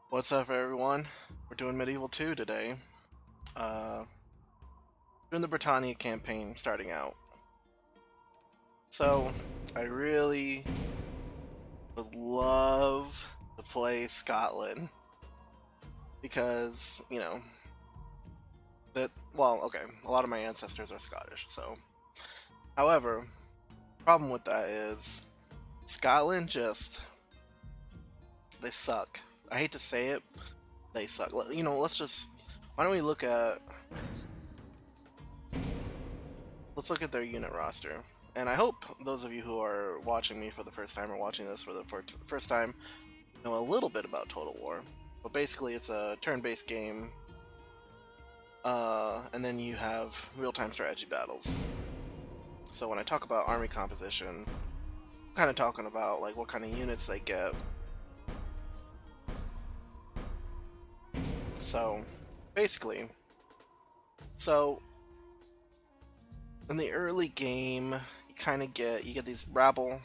What's up, everyone? We're doing Medieval 2 today. Uh, doing the Britannia campaign starting out. So, I really would love to play Scotland because, okay, a lot of my ancestors are Scottish, so. However, problem with that is Scotland they suck. I hate to say it, they suck. Why don't we let's look at their unit roster. And I hope those of you who are watching me for the first time or watching this for the first time know a little bit about Total War. But basically, it's a turn-based game, and then you have real-time strategy battles. So when I talk about army composition, I'm kind of talking about like what kind of units they get. So basically, so in the early game, you get these rabble,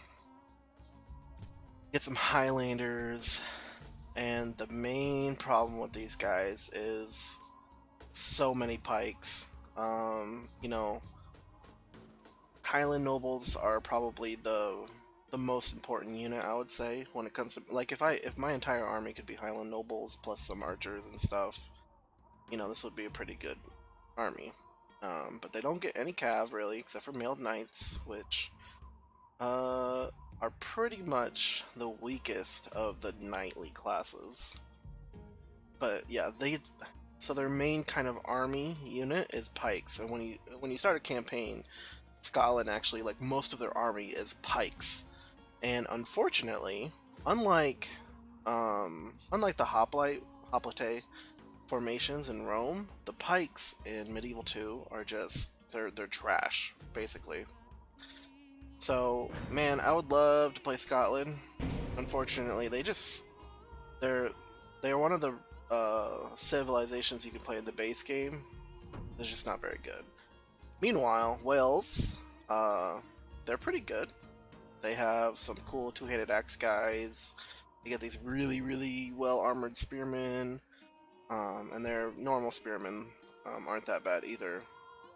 get some Highlanders, and the main problem with these guys is so many pikes. Highland nobles are probably the most important unit, I would say, when it comes to like if my entire army could be Highland nobles plus some archers and stuff, this would be a pretty good army. But they don't get any cav really, except for mailed knights, which are pretty much the weakest of the knightly classes. But yeah, so their main kind of army unit is pikes, and when you start a campaign, Scotland actually, like, most of their army is pikes. And unfortunately, unlike the hoplite formations in Rome, the pikes in Medieval 2 are just they're trash, basically. So, man, I would love to play Scotland. Unfortunately, they're they're one of the civilizations you can play in the base game. They're just not very good. Meanwhile, Wales, they're pretty good. They have some cool two-handed axe guys. They get these really, really well-armored spearmen, and their normal spearmen aren't that bad either.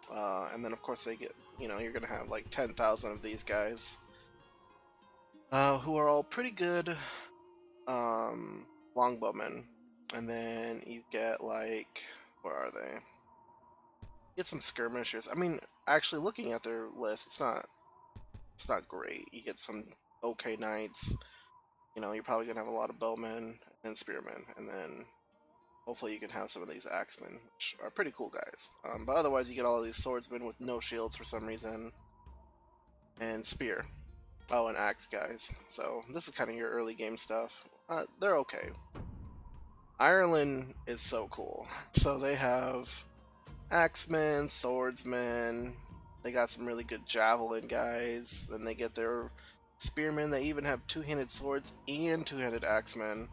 And then, of course, they get, you're gonna have like 10,000 of these guys, who are all pretty good longbowmen. And then you get like, where are they? Get some skirmishers. I mean, actually, looking at their list, it's not great. You get some okay knights. You're probably gonna have a lot of bowmen and spearmen, and then hopefully you can have some of these axemen, which are pretty cool guys. But otherwise, you get all of these swordsmen with no shields for some reason, and spear. Oh, and axe guys. So this is kind of your early game stuff. They're okay. Ireland is so cool. So they have axemen, swordsmen. They got some really good javelin guys. Then they get their spearmen. They even have two-handed swords and two-handed axemen.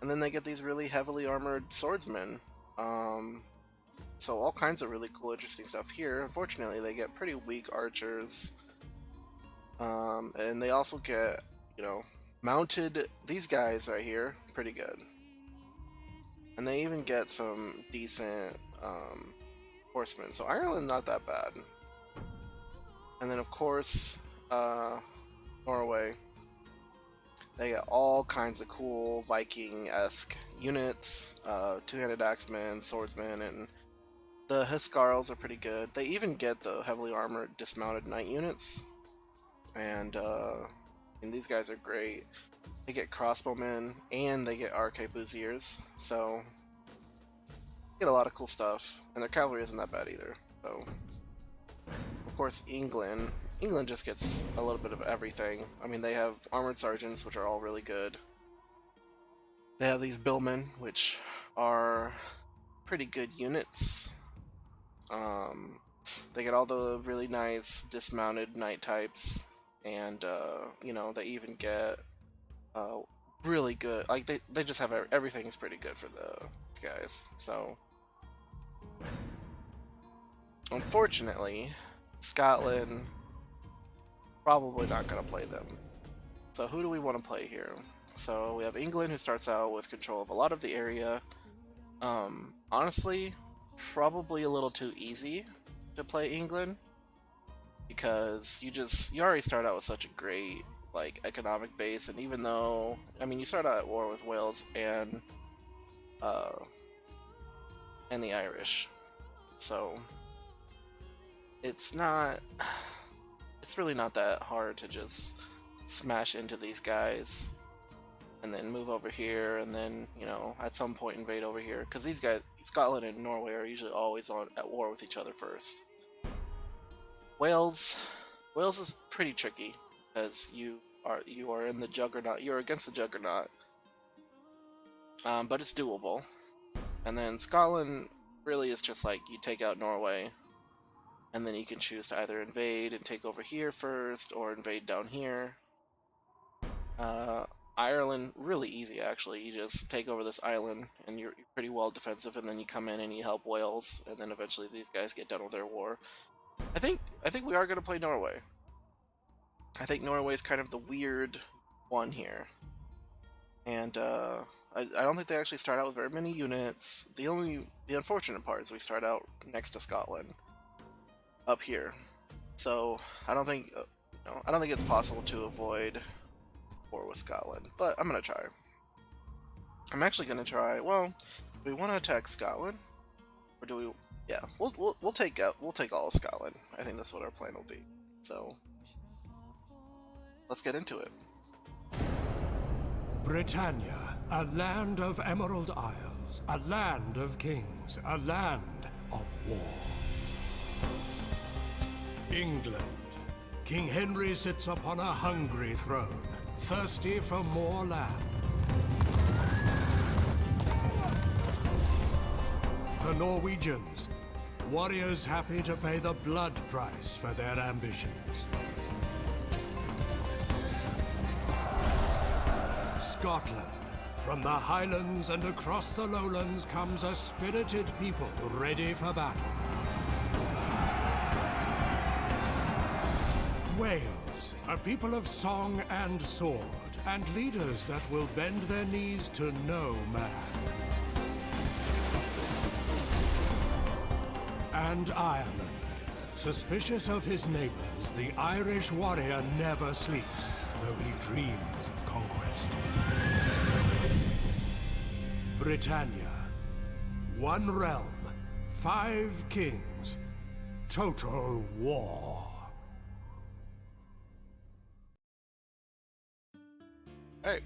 And then they get these really heavily armored swordsmen. So all kinds of really cool, interesting stuff here. Unfortunately, they get pretty weak archers. And they also get, mounted, these guys right here, pretty good. And they even get some decent horsemen. So Ireland, not that bad. And then, of course, Norway. They get all kinds of cool Viking-esque units, two-handed axemen, swordsmen, and the Huskarls are pretty good. They even get the heavily armored dismounted knight units, and these guys are great. They get crossbowmen, and they get arquebusiers, so get a lot of cool stuff. And their cavalry isn't that bad either. So, of course, England just gets a little bit of everything. I mean, they have armored sergeants, which are all really good. They have these billmen, which are pretty good units. They get all the really nice dismounted knight types, and they even get really good. Like they just have everything's pretty good for the guys. So unfortunately, Scotland probably not gonna play them. So who do we want to play here? So we have England, who starts out with control of a lot of the area. Honestly, probably a little too easy to play England, because you already start out with such a great like economic base, and even though you start out at war with Wales uh, and the Irish, so it's really not that hard to just smash into these guys and then move over here, and then at some point invade over here, because these guys, Scotland and Norway, are usually always at war with each other first. Wales is pretty tricky, because you are in the juggernaut. You're against the juggernaut, but it's doable. And then Scotland really is just like you take out Norway, and then you can choose to either invade and take over here first, or invade down here. Ireland, really easy actually. You just take over this island, and you're pretty well defensive, and then you come in and you help Wales, and then eventually these guys get done with their war. I think we are going to play Norway. I think Norway is kind of the weird one here, and I don't think they actually start out with very many units. The unfortunate part is we start out next to Scotland, up here. So I don't think it's possible to avoid war with Scotland, but I'm gonna try. I'm actually gonna try. Well, do we want to attack Scotland, or do we? Yeah, we'll take all of Scotland. I think that's what our plan will be. So let's get into it. Britannia, a land of emerald isles, a land of kings, a land of war. England. King Henry sits upon a hungry throne, thirsty for more land. The Norwegians, warriors happy to pay the blood price for their ambitions. Scotland. From the Highlands and across the Lowlands comes a spirited people ready for battle. Wales, a people of song and sword, and leaders that will bend their knees to no man. And Ireland. Suspicious of his neighbors, the Irish warrior never sleeps, though he dreams of conquest. Britannia. One realm, 5 kings, total war. Alright,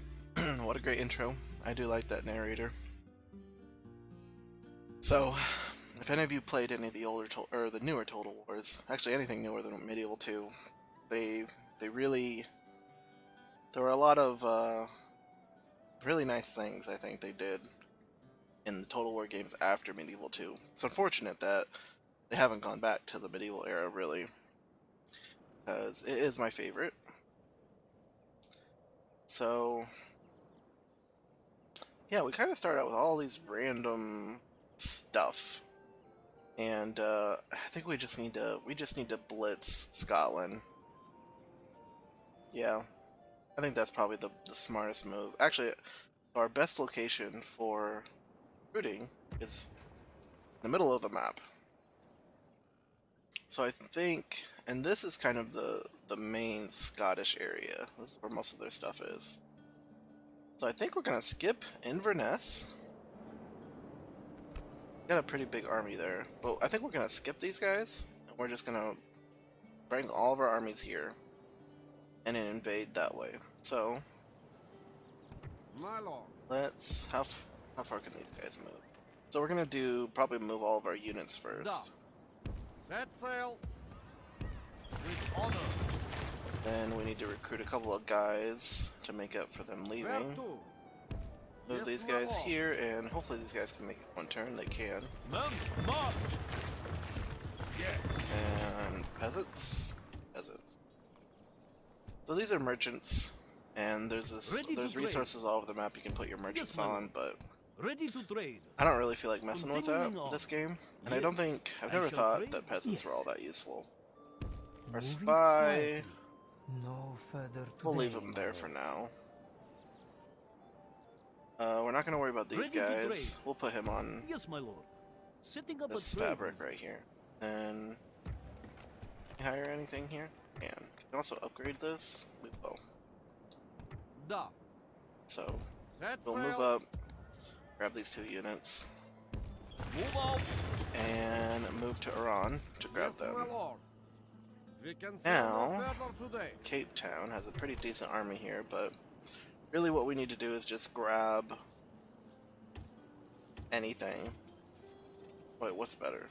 what a great intro. I do like that narrator. So, if any of you played any of the older or the newer Total Wars, actually anything newer than Medieval 2, they really, there were a lot of really nice things I think they did in the Total War games after Medieval 2. It's unfortunate that they haven't gone back to the medieval era, really, because it is my favorite. So yeah, we kind of start out with all these random stuff, and I think we just need to blitz Scotland. Yeah, I think that's probably the smartest move. Actually, our best location for recruiting is in the middle of the map. So I think, and this is kind of the main Scottish area. This is where most of their stuff is. So I think we're gonna skip Inverness. Got a pretty big army there, but I think we're gonna skip these guys, and we're just gonna bring all of our armies here and then invade that way. So let's how far can these guys move? So we're gonna probably move all of our units first. Set sail with honor. Then we need to recruit a couple of guys to make up for them leaving. Move these guys here, and hopefully these guys can make it one turn. They can. March. Yes. And peasants. So these are merchants, and there's resources all over the map you can put your merchants on, but Ready to trade. I don't really feel like messing with that this game, and I've never thought that peasants were all that useful. Our spy, No further today. We'll leave him there for now. We're not going to worry about these Ready to guys. trade. We'll put him on Yes, my lord. Setting up this a trade. fabric right here. And can you hire anything here? Can you also upgrade this? We will. Da. So Set we'll sail. move up, grab these 2 units, Move out. and move to Iran to grab Yes, them. my lord. We can sail no Now, further today. Cape Town has a pretty decent army here, but really what we need to do is just grab anything. Wait, what's better?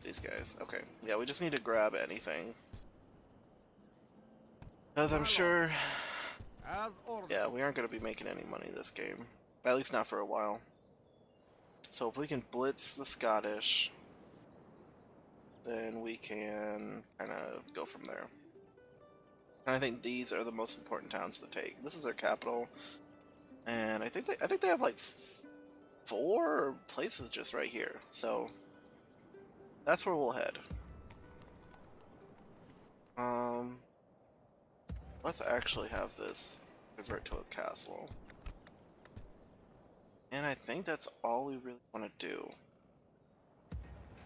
These guys. Okay. Yeah, we just need to grab anything. Because I'm sure, As ordered. yeah, we aren't going to be making any money this game. At least not for a while. So if we can blitz the Scottish, then we can kind of go from there. And I think these are the most important towns to take. This is their capital, and I think they have like 4 places just right here. So that's where we'll head. Let's actually have this convert to a castle. And I think that's all we really want to do.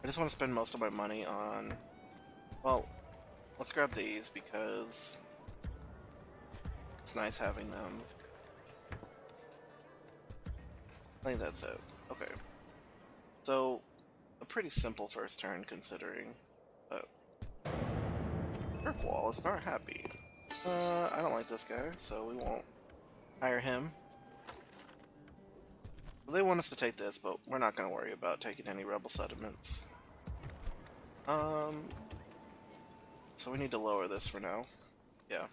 I just want to spend most of my money on... Well, let's grab these because it's nice having them. I think that's it. Okay. So, a pretty simple first turn considering, but... Kirkwall is not happy. I don't like this guy, so we won't hire him. They want us to take this, but we're not going to worry about taking any rebel settlements. So we need to lower this for now. Yeah.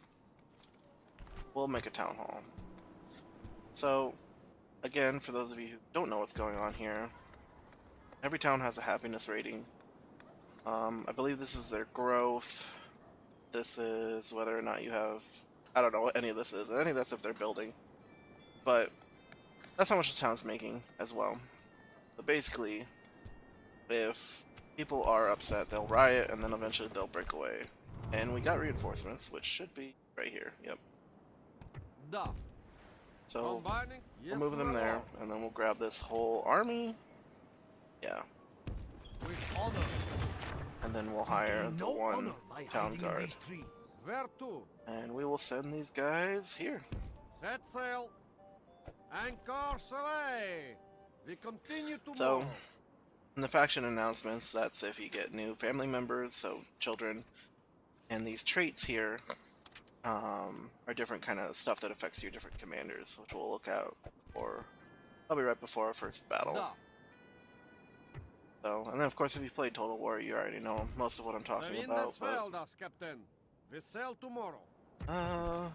We'll make a town hall. So, again, for those of you who don't know what's going on here, every town has a happiness rating. I believe this is their growth. This is whether or not you have... I don't know what any of this is. I think that's if they're building. But that's how much the town's making as well. But basically, if people are upset, they'll riot, and then eventually they'll break away. And we got reinforcements, which should be right here. Yep. Da. So Combining. Yes, we'll move them my there, lord. and then we'll grab this whole army. Yeah. With honor. And then we'll hire the one town guard. Where to? And we will send these guys here. Set sail. Anchor away. We continue tomorrow. So, in the faction announcements, that's if you get new family members, so children, and these traits here are different kind of stuff that affects your different commanders, which we'll look out for probably right before our first battle. Da. So, and then of course if you played Total War, you already know most of what I'm The talking wind about. has failed us, Captain. We sail tomorrow. Oh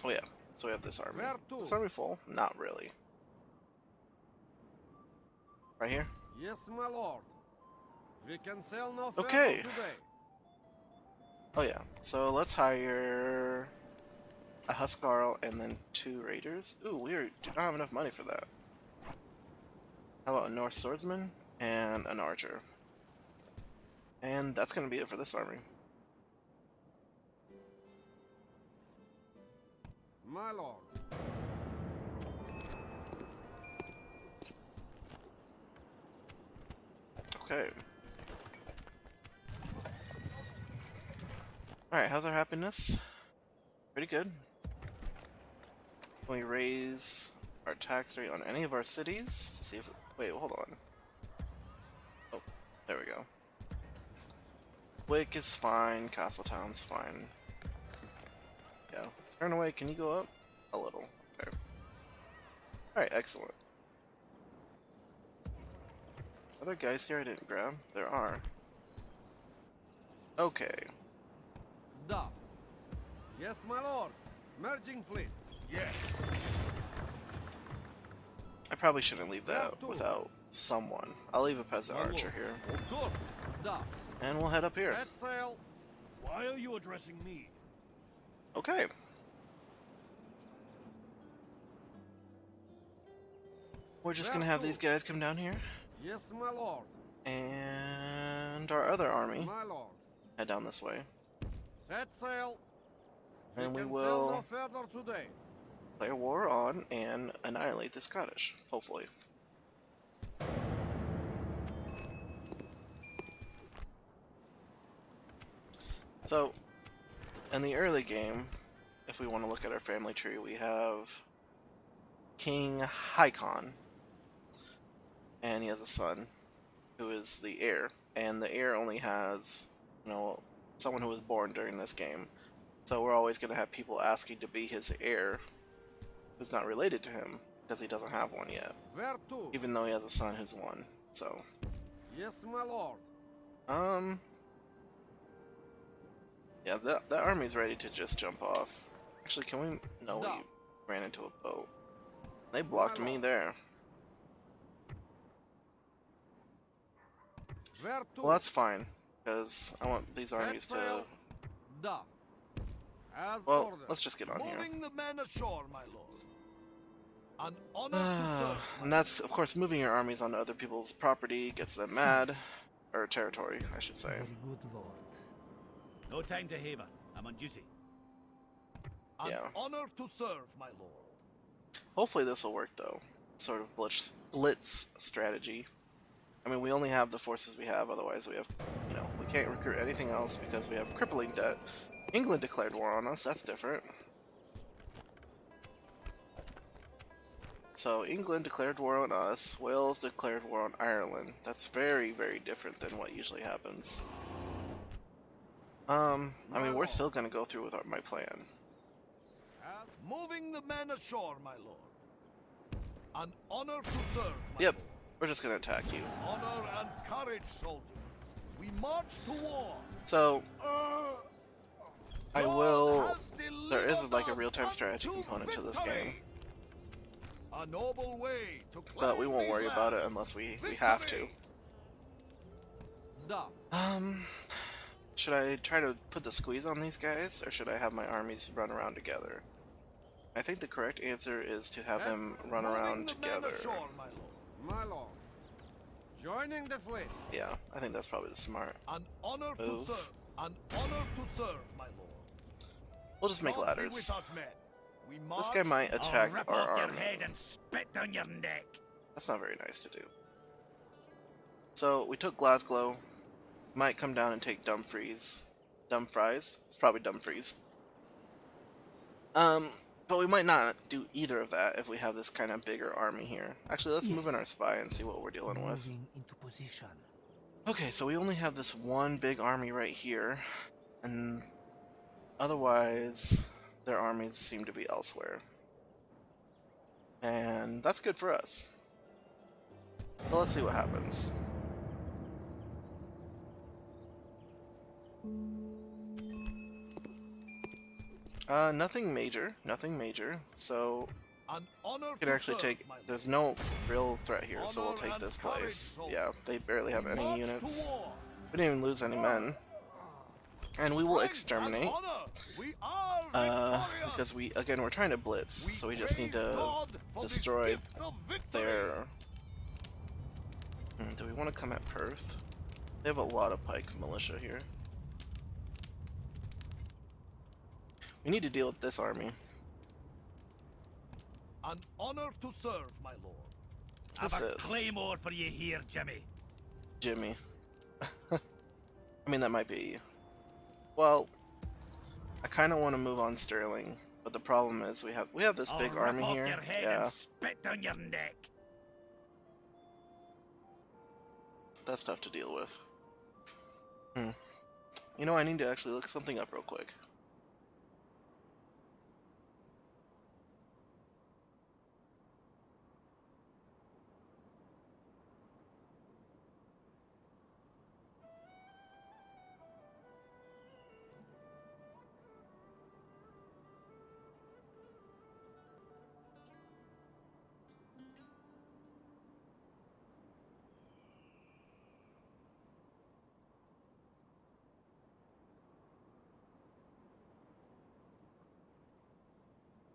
yeah, so we have this army. Where to? Is this army full? Not really. Right here? Yes, my lord. We can sail no further Okay. today. Oh yeah, so let's hire a Huskarl and then 2 raiders. Ooh, we do not have enough money for that. How about a Norse swordsman and an archer? And that's gonna be it for this army. My lord. Okay. Alright, how's our happiness? Pretty good. Can we raise our tax rate on any of our cities to see if... Wait, hold on. Oh, there we go. Wick is fine, Castletown's fine. Yeah. Sternaway, can you go up? A little. Okay. Alright, excellent. Are there guys here I didn't grab? There are. Okay. Da. Yes, my lord. Merging fleet. Yes. I probably shouldn't leave that Yeah, without someone. I'll leave a peasant My archer lord. here. Of course. Da. And we'll head up here. Set sail. Why are you addressing me? Okay. We're just gonna have these guys come down here. Yes, my lord. And our other army My lord. head down this way. Set sail. And we can sail no will further today. declare war on and annihilate the Scottish, hopefully. So, in the early game, if we want to look at our family tree, we have King Haakon, and he has a son who is the heir, and the heir only has, you know, someone who was born during this game. So we're always going to have people asking to be his heir who's not related to him because he doesn't have one yet, Where to? even though he has a son who's one. So, Yes, my lord. yeah, that army's ready to just jump off. Actually, can we? No, No. we ran into a boat. They blocked me there. Where to? Well, that's fine, because I want these armies to... Da. As Well, ordered. let's just get on here. Moving the men ashore, my lord. An honor to serve. And that's, of course, moving your armies onto other people's property gets them mad. Or territory, I should say. Very good, lord. No time to haver. I'm on duty. An Yeah. honor to serve, my lord. Hopefully this will work, though. Sort of blitz strategy. I mean, we only have the forces we have, otherwise we have, you know, we can't recruit anything else because we have crippling debt. England declared war on us, that's different. So, England declared war on us, Wales declared war on Ireland. That's very, very different than what usually happens. I mean, we're still gonna go through with my plan. Moving the men ashore, my lord. An honor to serve, my Yep, lord. we're just gonna attack you. Honor and courage, soldiers. We march to war. So, I God will... has There is delivered like a us real-time strategy unto component to this victory. game. A noble way to But we claim won't these worry about it lands. unless we have to. Victory. Da. Should I try to put the squeeze on these guys, or should I have my armies run around together? I think the correct answer is to have them run Moving around the men together. ashore, my lord. My lord. Joining the fleet. Yeah, I think that's probably the smart. An honor Move. to serve. An honor to serve, my lord. We'll just make God be ladders. with us, men. We This guy march might to- attack I'll rip our off your army. head and spit down your neck. That's not very nice to do. So, we took Glasgow. Might come down and take Dumfries. Dumfries? It's probably Dumfries. But we might not do either of that if we have this kind of bigger army here. Actually, let's move in our spy and see what we're dealing with. Moving into position. Okay, so we only have this one big army right here, and otherwise their armies seem to be elsewhere. And that's good for us. So let's see what happens. Nothing major, nothing major. So An honor we can to actually serve, take. my lord. There's no real threat here, so we'll Honor take and this courage, place. soldiers. Yeah, they barely have We any march to units. war. We didn't even lose any men, and we will Strength and exterminate. honor. We are victorious. Because we're trying to blitz, We so we just need praise to God for this destroy gift of victory. their... Do we want to come at Perth? They have a lot of pike militia here. We need to deal with this army. An honor to serve, my lord. Who's I've a this? claymore for you here, Jimmy. Jimmy. I mean, that might be... Well, I kind of want to move on Sterling, but the problem is we have this big I'll army rip off here. your head Yeah, and spit down your neck. that's tough to deal with. You know, I need to actually look something up real quick.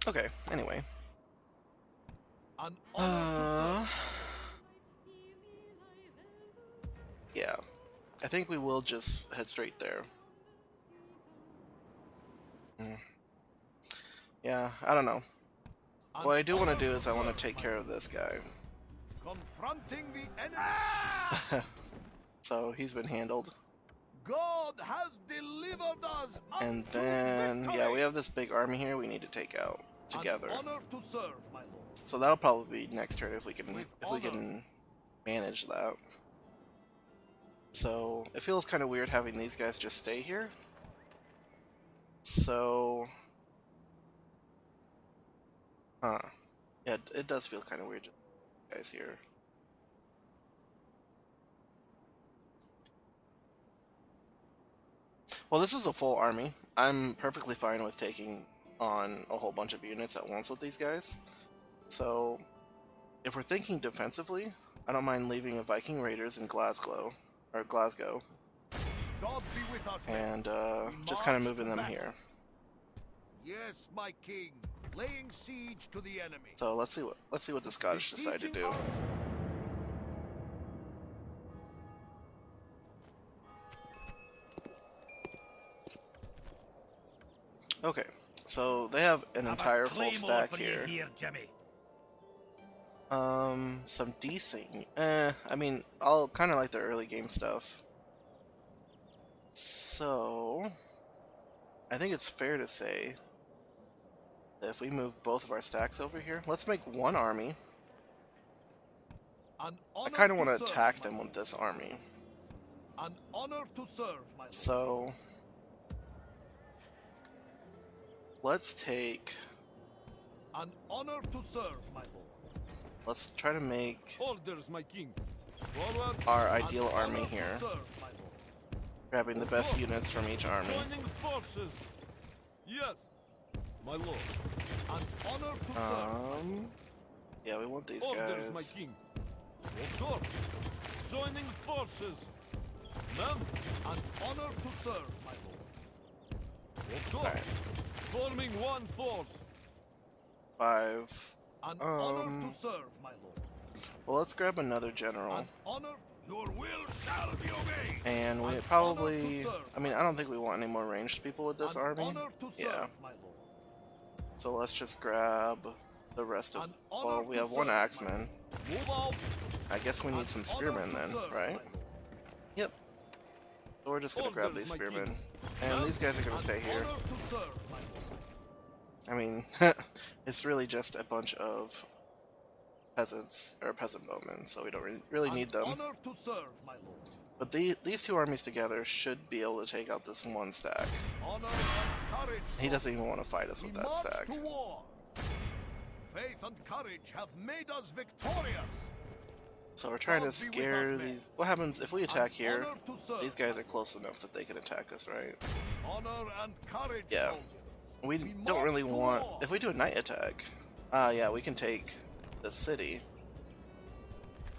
Okay, anyway. An honor Yeah. I think we will just head straight there. Yeah, I don't know. An What I do want to honor do is I want serve, to take my care of lord. this guy. Confronting the enemy. So he's been handled. God has delivered us And unto then, victory. yeah, we have this big army here we need to take out together. An honor to serve, my lord. So that'll probably be next turn if we can With can manage that. So it feels kind of weird having these guys just stay here. So, huh? Yeah, it does feel kind of weird, just guys here. Well, this is a full army. I'm perfectly fine with taking on a whole bunch of units at once with these guys. So, if we're thinking defensively, I don't mind leaving a Viking Raiders in Glasgow, God be with us, men. and We just kind of march moving to them battle. here. Yes, my king, laying siege to the enemy. So let's see what the Scottish decide to do. Okay, so they have an Have a entire full claymore stack for you here. here, Jimmy. Some decent. I mean, I'll kind of like the early game stuff. So, I think it's fair to say that if we move both of our stacks over here, let's make one army. An I honor kind of want to serve, attack my them lord. with this army. An honor to serve, my lord. So, let's take. An honor to serve, my lord. Let's try to make Orders, my king. Forward. our An ideal army honor to here, serve, my lord. grabbing the best units from each army. Joining forces. Yes, my lord. An honor to serve. Yeah, we want these Orders, my guys. king. Of course. Joining forces. Men, an honor to serve, my lord. Of course. Alright, Forming one force. 5. An honor Um, to serve, my lord. Well, let's grab another general. An honor. Your will shall be obeyed. And we An probably. honor to serve, I mean, I don't think we want any more ranged people with this An army. honor to serve, Yeah. my lord. So let's just grab the rest of. An honor Well, we to have one serve, my axeman. Move out. I guess we An need some honor spearmen to then, serve, my right? lord. Yep. So we're just gonna grab Orders, these my king. spearmen. And Men, these guys are gonna an stay here. honor to serve, my lord. I mean, it's really just a bunch of peasants, or peasant bowmen, so we don't really An need them. honor to serve, my lord. But these two armies together should be able to take out this one stack. Honor and courage. He doesn't even want to fight us We with that march stack. to war. Faith and courage have made us victorious. So we're trying to God be with scare us, men. these. What happens if we attack An here? honor to serve, These guys my are close enough that they can attack us, right? Honor and courage. Yeah. soldiers. We We don't march really to want. war. If we do a night attack, yeah, we can take the city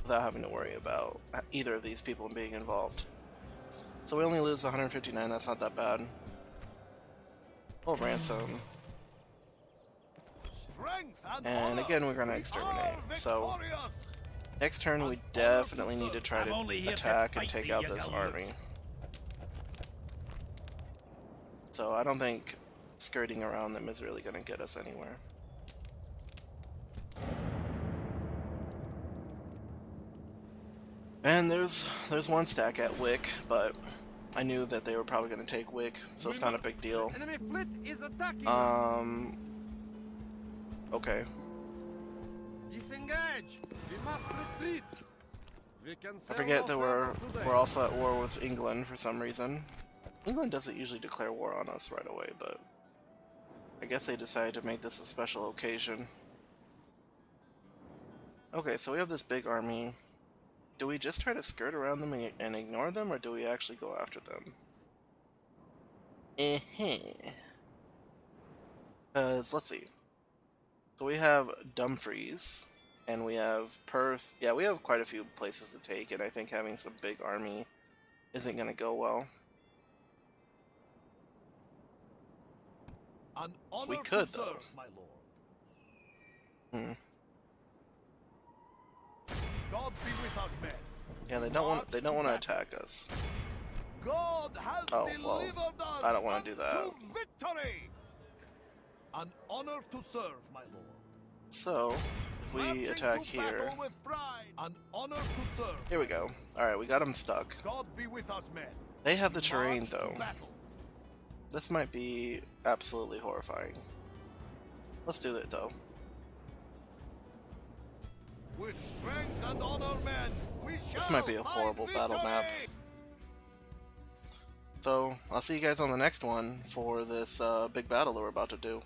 without having to worry about either of these people being involved. So we only lose 159. That's not that bad. We'll ransom, Strength and and honor. again we're gonna We exterminate. are So victorious. next turn we An honor to definitely need to serve. try I'm to only here to attack and fight take the out young this loot. army. So I don't think skirting around them is really gonna get us anywhere. And there's one stack at Wick, but I knew that they were probably gonna take Wick, so it's not a big deal. Enemy fleet is attacking. Okay. Disengage. We must retreat. We can I sail forget no that further today. we're also at war with England for some reason. England doesn't usually declare war on us right away, but I guess they decided to make this a special occasion. Okay, so we have this big army. Do we just try to skirt around them and ignore them, or do we actually go after them? Because, let's see. So we have Dumfries, and we have Perth. Yeah, we have quite a few places to take, and I think having some big army isn't going to go well. An honor We could, to though. serve, my lord. God be with us, men. Yeah, they don't want to attack us. God has Oh, well, delivered us I don't wanna do that. unto victory. An honor to serve, my lord. So, if we Marching attack to here... battle with pride. An honor to serve. Here we go. Alright, we got them stuck. God be with us, men. They have the terrain, March to though. battle. This might be absolutely horrifying. Let's do it, though. With strength and honor, men, we shall This might be a find horrible battle map. victory! So, I'll see you guys on the next one for this big battle that we're about to do.